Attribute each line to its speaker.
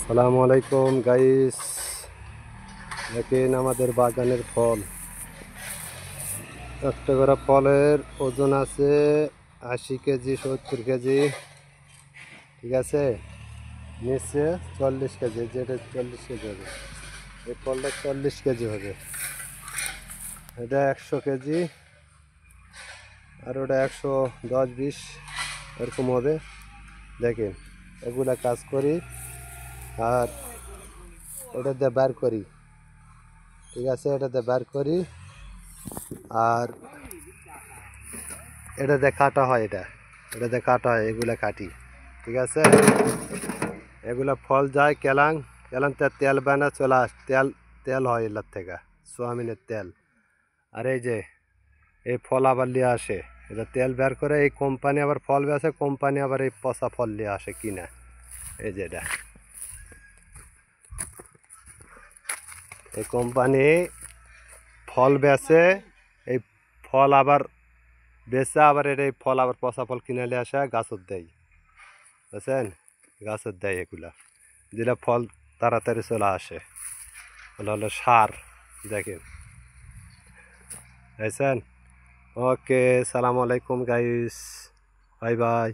Speaker 1: আসসালামু আলাইকুম গাইস, দেখেন আমাদের বাগানের ফল। একটা করে ফলের ওজন আছে 80 কেজি, 70 কেজি, ঠিক আছে। নিচে 40 কেজি, যেটা 40 কেজি হবে, এই ফলটা 40 কেজি হবে। এটা 100 কেজি, আর ওটা 110-20 এরকম হবে। দেখেন, এগুলা কাজ করি আর এটাতে বার করি, ঠিক আছে। এটাতে বার করি আর এটাতে কাটা হয়, এটাতে কাটা হয়, এগুলা কাটি, ঠিক আছে। এগুলা ফল যায় কেলাং, কেলাংতে তেল বানা চলে তেল তেল হয় এলার থেকে, সোয়াবিনের তেল। আর এই যে এই ফল আবার নিয়ে আসে, এটা তেল বের করে এই কোম্পানি আবার ফল বেচে, কোম্পানি আবার এই পচা ফল নিয়ে আসে কিনা। এই যে এটা এই কোম্পানি ফল বেচে, এই ফল আবার বেচে আবার এই ফল আবার পচা ফল কিনে নিয়ে আসে গাছত দেয়, বুঝছেন। গাছের দেয় এগুলা, যেটা ফল তাড়াতাড়ি চলে আসে, ওটা হলো সার। দেখেন, বুঝছেন। ওকে, সালাম আলাইকুম গাইস, বাই বাই।